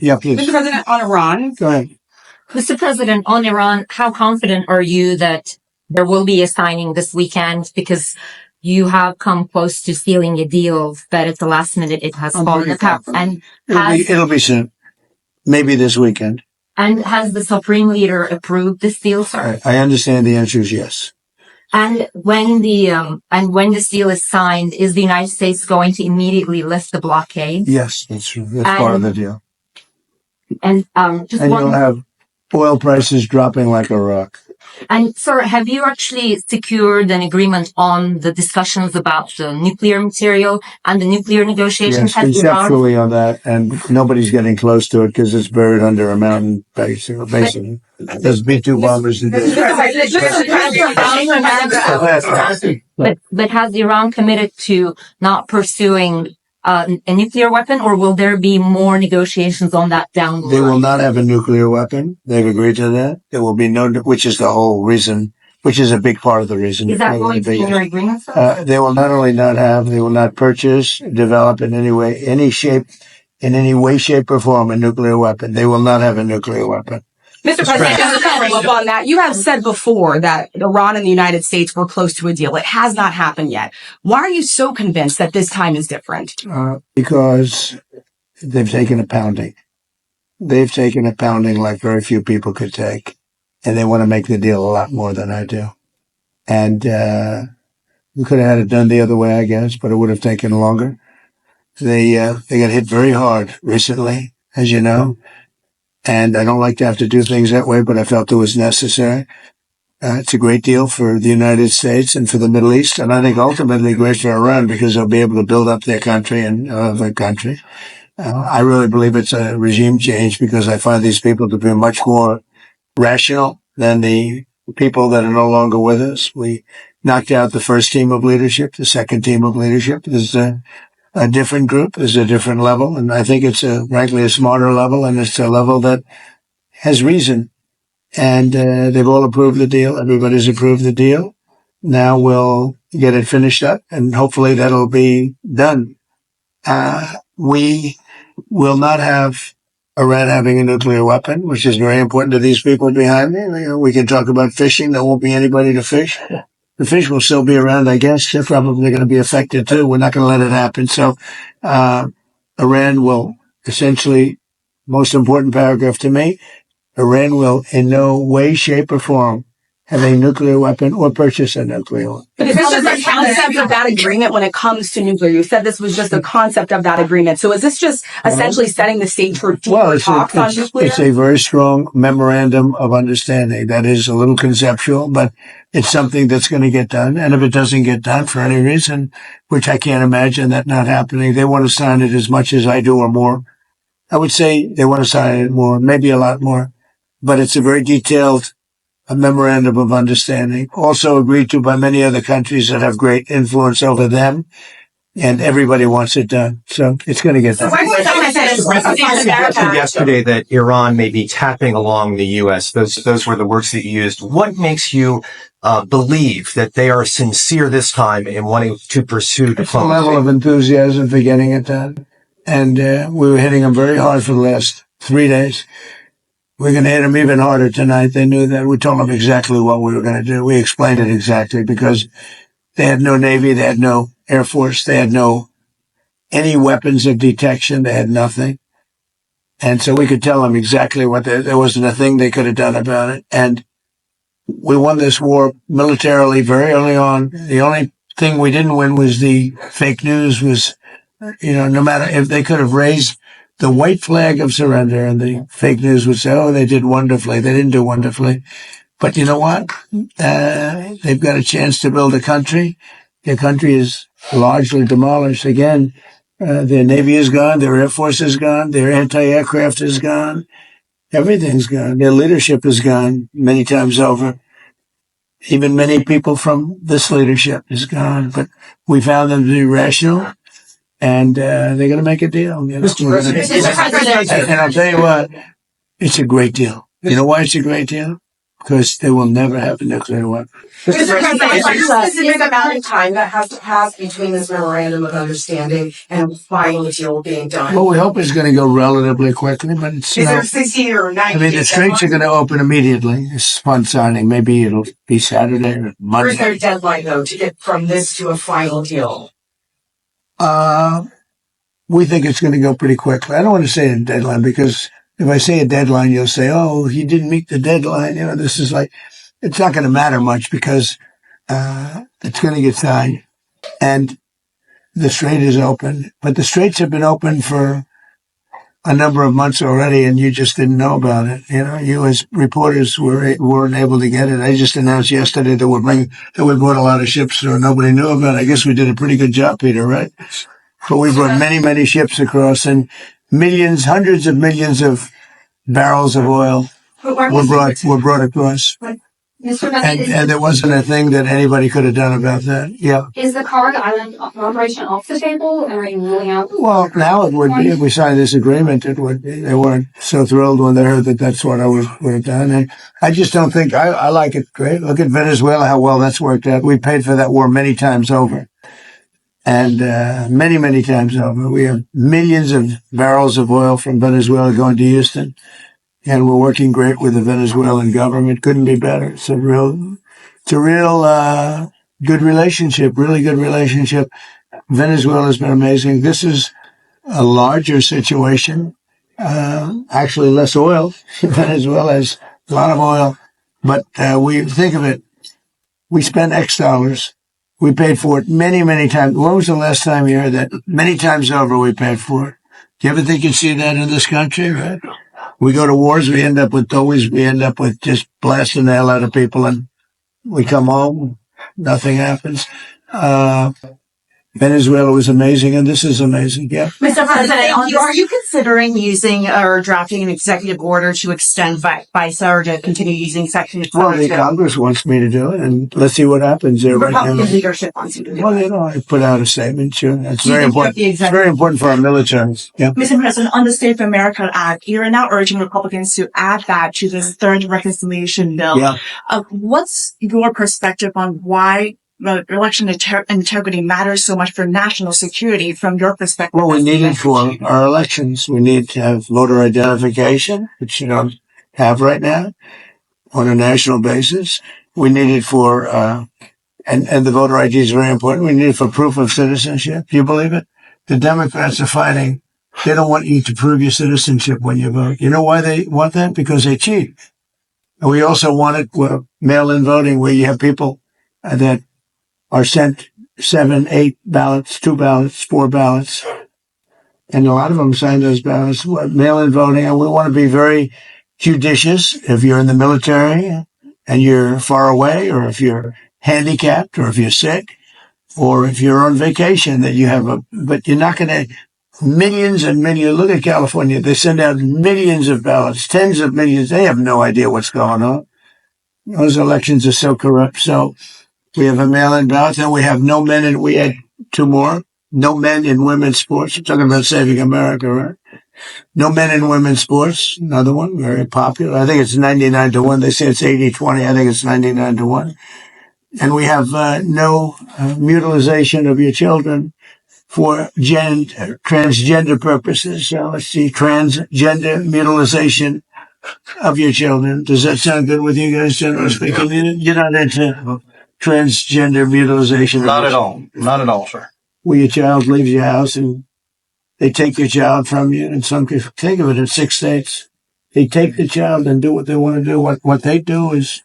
Yeah, please. Mr. President, on Iran. Go ahead. Mr. President, on Iran, how confident are you that there will be a signing this weekend? Because you have come close to sealing a deal, but at the last minute it has fallen apart. And It'll be soon. Maybe this weekend. And has the Supreme Leader approved this deal, sir? I understand the answer is yes. And when this deal is signed, is the United States going to immediately lift the blockade? Yes, that's part of the deal. And you'll have oil prices dropping like a rock. And sir, have you actually secured an agreement on the discussions about the nuclear material and the nuclear negotiations? Yes, conceptually on that, and nobody's getting close to it because it's buried under a mountain, basically. There's B-2 bombers today. But has Iran committed to not pursuing a nuclear weapon, or will there be more negotiations on that down the line? They will not have a nuclear weapon. They've agreed to that. There will be no, which is the whole reason, which is a big part of the reason. Is that going to be in your agreement, sir? They will not only not have, they will not purchase, develop in any way, any shape, in any way, shape, or form a nuclear weapon. They will not have a nuclear weapon. Mr. President, just following up on that, you have said before that Iran and the United States were close to a deal. It has not happened yet. Why are you so convinced that this time is different? Because they've taken a pounding. They've taken a pounding like very few people could take. And they want to make the deal a lot more than I do. And we could have had it done the other way, I guess, but it would have taken longer. They got hit very hard recently, as you know. And I don't like to have to do things that way, but I felt it was necessary. It's a great deal for the United States and for the Middle East. And I think ultimately great for Iran because they'll be able to build up their country and their country. I really believe it's a regime change because I find these people to be much more rational than the people that are no longer with us. We knocked out the first team of leadership, the second team of leadership. There's a different group, there's a different level, and I think it's frankly a smarter level, and it's a level that has reason. And they've all approved the deal. Everybody's approved the deal. Now we'll get it finished up, and hopefully that'll be done. We will not have Iran having a nuclear weapon, which is very important to these people behind me. We can talk about fishing. There won't be anybody to fish. The fish will still be around, I guess. They're probably going to be affected too. We're not going to let it happen. So, Iran will essentially, most important paragraph to me, Iran will in no way, shape, or form have a nuclear weapon or purchase a nuclear weapon. But is this just a concept of that agreement when it comes to nuclear? You said this was just a concept of that agreement. So is this just essentially setting the stage for deeper talks on nuclear? It's a very strong memorandum of understanding. That is a little conceptual, but it's something that's going to get done. And if it doesn't get done for any reason, which I can't imagine that not happening, they want to sign it as much as I do or more. I would say they want to sign it more, maybe a lot more, but it's a very detailed a memorandum of understanding, also agreed to by many other countries that have great influence over them, and everybody wants it done. So it's going to get done. Yesterday that Iran may be tapping along the U.S. Those were the words that you used. What makes you believe that they are sincere this time in wanting to pursue diplomacy? A level of enthusiasm for getting it done. And we were hitting them very hard for the last 3 days. We're going to hit them even harder tonight. They knew that. We told them exactly what we were going to do. We explained it exactly because they had no Navy. They had no Air Force. They had any weapons of detection. They had nothing. And so we could tell them exactly what there wasn't a thing they could have done about it. And we won this war militarily very early on. The only thing we didn't win was the fake news was, no matter if they could have raised the white flag of surrender, and the fake news would say, oh, they did wonderfully. They didn't do wonderfully. But you know what? They've got a chance to build a country. Their country is largely demolished. Again, their Navy is gone. Their Air Force is gone. Their anti-aircraft is gone. Everything's gone. Their leadership is gone many times over. Even many people from this leadership is gone. But we found them to be rational. And they're going to make a deal. Mr. President. And I'll tell you what, it's a great deal. You know why it's a great deal? because they will never have a nuclear weapon. Mr. President, is there a specific amount of time that has to pass between this memorandum of understanding and a final deal being done? Well, we hope it's going to go relatively quickly, but it's Is there 60 or 90? I mean, the straits are going to open immediately. It's fun signing. Maybe it'll be Saturday or Where's their Monday. deadline, though, to get from this to a final deal? We think it's going to go pretty quickly. I don't want to say a deadline because if I say a deadline, you'll say, oh, he didn't meet the deadline. You know, this is like, it's not going to matter much because it's going to get signed and the strait is open. But the straits have been open for a number of months already, and you just didn't know about it. You know, you as reporters weren't able to get it. I just announced yesterday that we brought a lot of ships through. Nobody knew about it. I guess we did a pretty good job, Peter, right? But we brought many, many ships across, and millions, hundreds of millions of barrels of oil were brought across. Mr. President, And there wasn't a thing that anybody could have done about that. Yeah. is the Cargo Island operation off the table? Are you ruling out? Well, now it would be. If we signed this agreement, it would be. They weren't so thrilled when they heard that that's what I would have done. And I just don't think, I like it great. Look at Venezuela, how well that's worked out. We paid for that war many times over. And many, many times over. We have millions of barrels of oil from Venezuela going to Houston. And we're working great with the Venezuelan government. Couldn't be better. It's a real good relationship, really good relationship. Venezuela's been amazing. This is a larger situation. Actually less oil. Venezuela has a lot of oil. But we think of it, we spent X dollars. We paid for it many, many times. When was the last time you heard that? Many times over we paid for it. Do you ever think you'd see that in this country, right? We go to wars, we end up with just blasting the hell out of people, and we come home, nothing happens. Venezuela was amazing, and this is amazing. Yeah. Mr. President, are you considering using or drafting an executive order to extend FISA or to continue using Section Well, the 202? Congress wants me to do it, and let's see what happens there right now. Republican leadership wants you to do Well, it. you know, I put out a statement, sure. That's Do you very think that important. the It's executive- very important for our militaries. Yeah. Mr. President, on the State of America Act, you're now urging Republicans to add that to the third reconciliation bill. Yeah. What's your perspective on why election integrity matters so much for national security from your perspective? Well, we as need the it for our elections. We need to have voter identification, which you don't have right now on a national basis. We need it for, and the voter ID is very important. We need it for proof of citizenship. Do you believe it? The Democrats are fighting. They don't want you to prove your citizenship when you vote. You know why they want that? Because they cheat. And we also want it with mail-in voting where you have people that are sent 7, 8 ballots, 2 ballots, 4 ballots. And a lot of them sign those ballots, mail-in voting. And we want to be very judicious if you're in the military and you're far away, or if you're handicapped, or if you're sick, or if you're on vacation, that you have but you're not going to, millions and millions. Look at California. They send out millions of ballots, tens of millions. They have no idea what's going on. Those elections are so corrupt. So we have a mail-in ballot, and we have no men in, we had 2 more, no men in women's sports. We're talking about saving America, right? No men in women's sports. Another one, very popular. I think it's 99-1. They say it's 80-20. I think it's 99-1. And we have no mutilization of your children for transgender purposes. So let's see, transgender mutilization of your children. Does that sound good with you guys, generally speaking? You're not into transgender mutilization? Not at all. Not at all, sir. Where your child leaves your house and they take your child from you. In some cases, think of it in 6 states. They take the child and do what they want to do. What they do is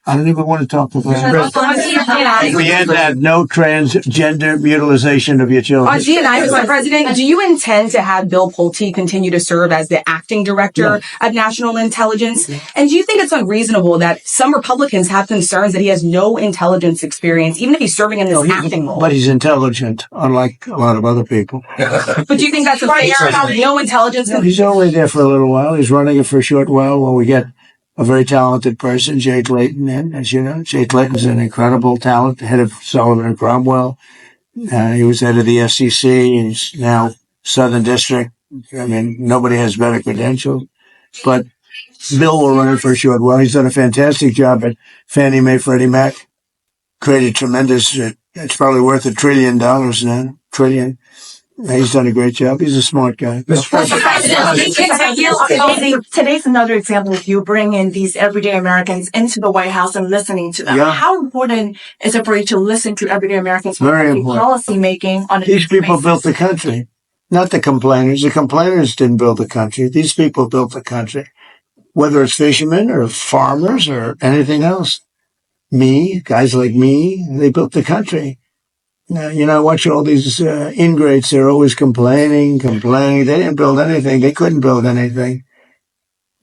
I don't even want to talk about it. We had that no transgender mutilization of your children. On GNI, Mr. President, do you intend to have Bill Pulte continue to serve as the acting director of national intelligence? And do you think it's unreasonable that some Republicans have concerns that he has no intelligence experience, even if he's serving in this acting role? But he's intelligent, unlike a lot of other people. But do you think that's unfair? No intelligence? He's only there for a little while. He's running it for a short while when we get a very talented person, Jay Clayton, in. As you know, Jay Clayton's an incredible talent, head of Sullivan and Cromwell. He was head of the SEC. He's now Southern District. I mean, nobody has better credentials. But Bill will run it for a short while. He's done a fantastic job at Fannie Mae, Freddie Mac. Created tremendous, it's probably worth $1 trillion now. Trillion. He's done a great job. He's a smart guy. Today's another example of you bringing these everyday Americans into the White House and listening to them. Yeah. How important is it for you to listen to everyday Americans Very important. policy making on a These daily people basis? built the country, not the complainers. The complainers didn't build the country. These people built the country, whether it's fishermen or farmers or anything else. Me, guys like me, they built the country. Now, watch all these ingrates. They're always complaining. They didn't build anything. They couldn't build anything.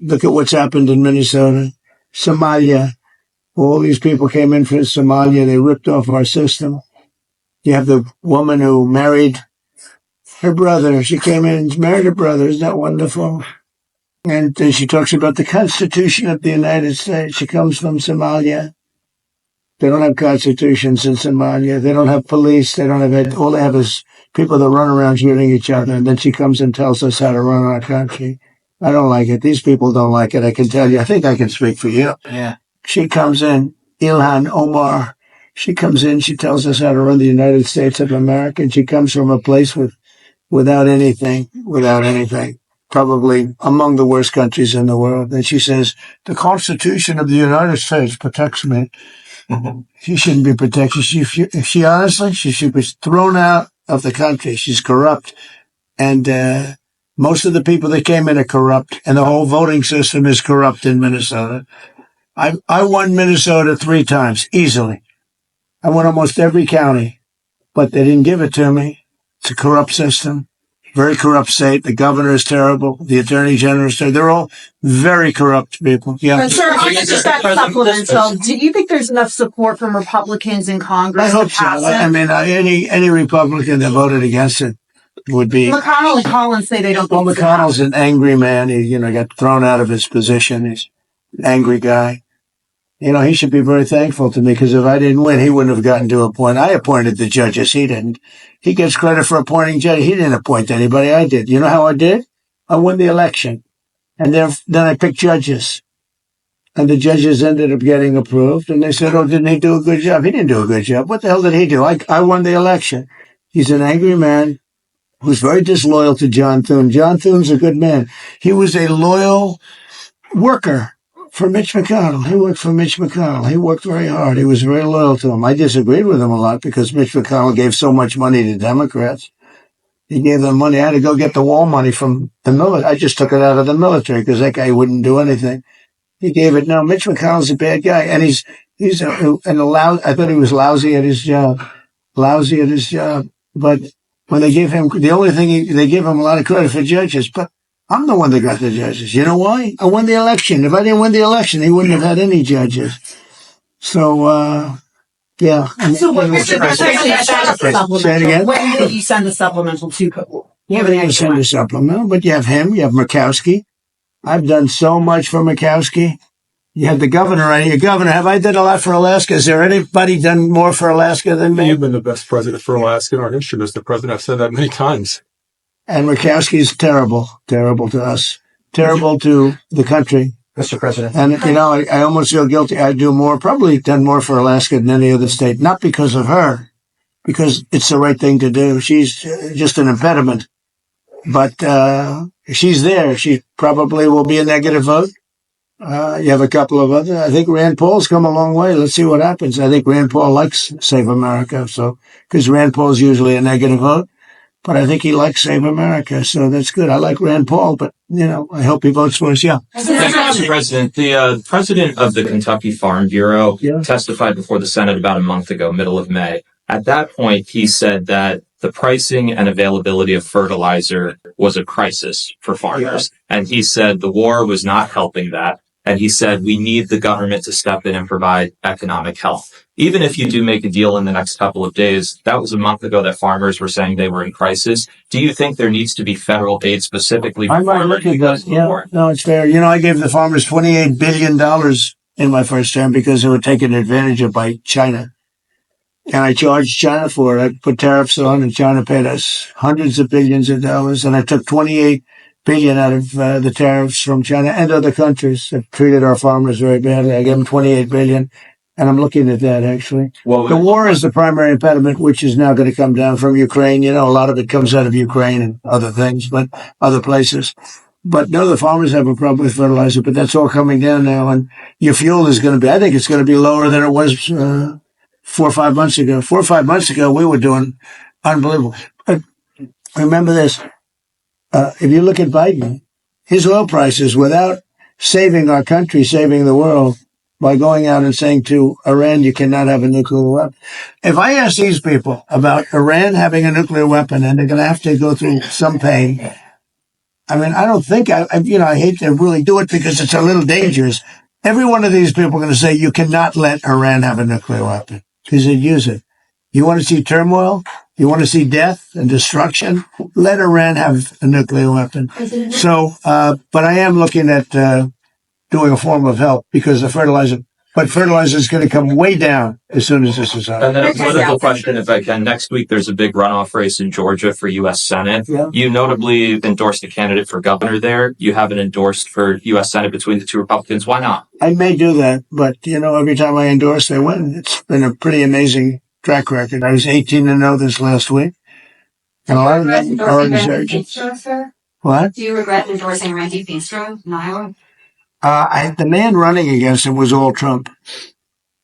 Look at what's happened in Minnesota, Somalia. All these people came in from Somalia. They ripped off our system. You have the woman who married her brother. She came in and married her brother. Isn't that wonderful? And then she talks about the Constitution of the United States. She comes from Somalia. They don't have constitutions in Somalia. They don't have police. They don't have all they have is people that run around shooting each other. And then she comes and tells us how to run our country. I don't like it. These people don't like it. I can tell you. I think I can speak for you. Yeah. She comes in, Ilhan Omar. She comes in. She tells us how to run the United States of America. And she comes from a place without anything. Probably among the worst countries in the world. And she says, the Constitution of the United States protects me. She shouldn't be protected. She honestly should be thrown out of the country. She's corrupt. And most of the people that came in are corrupt. And the whole voting system is corrupt in Minnesota. I won Minnesota 3 times, easily. I won almost every county. But they didn't give it to me. It's a corrupt system. Very corrupt state. The governor is terrible. The attorney general is terrible. They're all very corrupt people. Yeah. Sir, just that supplemental. Do you think there's enough support from Republicans in Congress? I hope so. I mean, any Republican that voted against it would be. McConnell and Collins say they don't. Well, McConnell's an angry man. He, got thrown out of his position. He's an angry guy. He should be very thankful to me because if I didn't win, he wouldn't have gotten to appoint. I appointed the judges. He didn't. He gets credit for appointing judges. He didn't appoint anybody. I did. You know how I did? I won the election. And then I picked judges. And the judges ended up getting approved. And they said, oh, didn't he do a good job? He didn't do a good job. What the hell did he do? I won the election. He's an angry man who's very disloyal to John Thune. John Thune's a good man. He was a loyal worker for Mitch McConnell. He worked for Mitch McConnell. He worked very hard. He was very loyal to him. I disagreed with him a lot because Mitch McConnell gave so much money to Democrats. He gave them money. I had to go get the wall money from the military. I just took it out of the military because that guy wouldn't do anything. He gave it. No, Mitch McConnell's a bad guy. And he's I thought he was lousy at his job. But when they gave him, they gave him a lot of credit for judges, but I'm the one that got the judges. You know why? I won the election. If I didn't win the election, he wouldn't have had any judges. So, yeah. So when did you Say it again? When did you send the supplemental to? You have an send a supplemental, but you have him, you have Murkowski. I've done so much for Murkowski. You have the governor right here. Governor, have I done a lot for Alaska? Is there anybody done more for Alaska than me? You've been the best president for Alaska in our history, Mr. President. I've said that many times. And Murkowski's terrible to us, terrible to the country. Mr. President. And, I almost feel guilty. I do more, probably done more for Alaska than any other state, not because of her, because it's the right thing to do. She's just an impediment. But she's there. She probably will be a negative vote. You have a couple of other. I think Rand Paul's come a long way. Let's see what happens. I think Rand Paul likes Save America. So, because Rand Paul's usually a negative vote. But I think he likes Save America, so that's good. I like Rand Paul, but, I hope he votes for us, yeah. Thank you, Mr. President. The president of the Kentucky Farm Bureau testified before the Senate about a month ago, middle of May. At that point, he said that the pricing and availability of fertilizer was a crisis for farmers. Yeah. And he said the war was not helping that. And he said, we need the government to step in and provide economic help. Even if you do make a deal in the next couple of days, that was a month ago that farmers were saying they were in crisis. Do you think there needs to be federal aid specifically for farmers? No, it's fair. I gave the farmers $28 billion in my first term because they were taken advantage of by China. And I charged China for it. I put tariffs on and China paid us hundreds of billions of dollars. And I took $28 billion out of the tariffs from China and other countries have treated our farmers very badly. I gave them $28 billion, and I'm looking at that actually. Well, The war is the primary impediment, which is now going to come down from Ukraine. You know, a lot of it comes out of Ukraine and other things, but other places. But no, the farmers have a problem with fertilizer, but that's all coming down now. And your fuel is going to be, I think it's going to be lower than it was 4 or 5 months ago. 4 or 5 months ago, we were doing unbelievable. But remember this. If you look at Biden, his oil prices, without saving our country, saving the world, by going out and saying to Iran, you cannot have a nuclear weapon. If I ask these people about Iran having a nuclear weapon and they're going to have to go through some pain, I mean, I don't think I hate to really do it because it's a little dangerous. Every one of these people are going to say, you cannot let Iran have a nuclear weapon because they'd use it. You want to see turmoil? You want to see death and destruction? Let Iran have a nuclear weapon. So, but I am looking at doing a form of help because the fertilizer is going to come way down as soon as this is out. And then a political question, if I can. Next week, there's a big runoff race in Georgia for U.S. Senate. Yeah. You notably endorsed a candidate for governor there. You haven't endorsed for U.S. Senate between the two Republicans. Why not? I may do that, but every time I endorse, they win. It's been a pretty amazing track record. I was 18-0 this last week. And a lot of that are insurgents. What? Do you regret endorsing Randy Feenstra in Iowa? The man running against him was all Trump.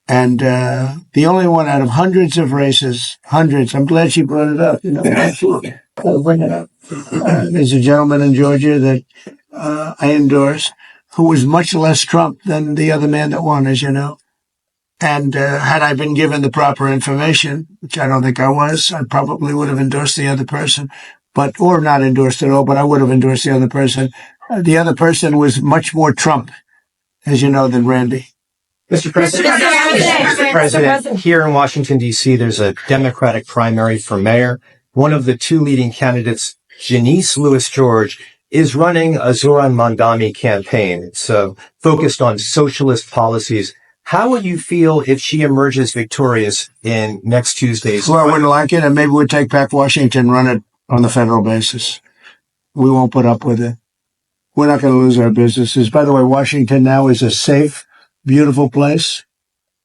And the only one out of hundreds of races, hundreds, I'm glad she brought it up. I'll bring it up. There's a gentleman in Georgia that I endorse who was much less Trump than the other man that won, as you know. And had I been given the proper information, which I don't think I was, I probably would have endorsed the other person, or not endorsed at all, but I would have endorsed the other person. The other person was much more Trump, as you know, than Randy. Mr. President, here in Washington, D.C., there's a Democratic primary for mayor. One of the two leading candidates, Janice Lewis-George, is running a Zoran Mandami campaign. It's focused on socialist policies. How would you feel if she emerges victorious in next Tuesday's? Well, I wouldn't like it, and maybe we'd take back Washington and run it on the federal basis. We won't put up with it. We're not going to lose our businesses. By the way, Washington now is a safe, beautiful place.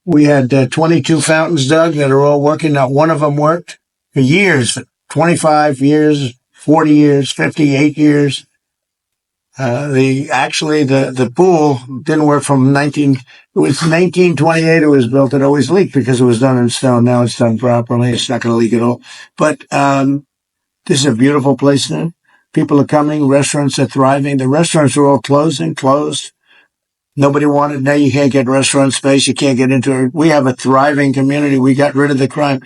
We had 22 fountains dug that are all working. Not one of them worked for years, 25 years, 40 years, 58 years. The pool didn't work from 1928 it was built. It always leaked because it was done in stone. Now it's done properly. It's not going to leak at all. But, this is a beautiful place now. People are coming. Restaurants are thriving. The restaurants are all closed. Nobody wanted. Now you can't get restaurant space. You can't get into it. We have a thriving community. We got rid of the crime.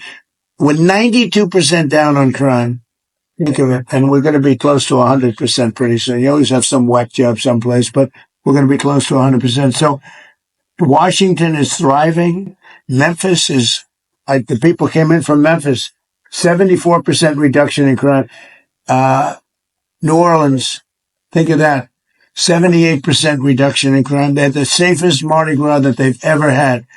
We're 92% down on crime. Think of it. And we're going to be close to 100% pretty soon. You always have some whack job someplace, but we're going to be close to 100%. So Washington is thriving. Memphis is, the people came in from Memphis, 74% reduction in crime. New Orleans, think of that. 78% reduction in crime. They're the safest Mardi Gras that they've ever had.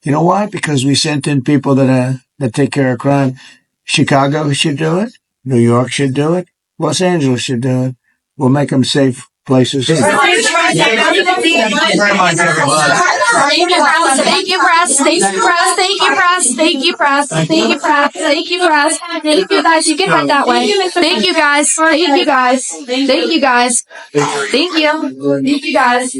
You know why? Because we sent in people that take care of crime. Chicago should do it. New York should do it. Los Angeles should do it. We'll make them safe places. Thank you very much, everyone. Thank you, press. Thank you, press. Thank you, press. Thank you, press. Thank you, press. Thank you, press. Thank you, guys. You can head that way. Thank you, guys. Thank you, guys. Thank you, guys. Thank you. Thank you, guys.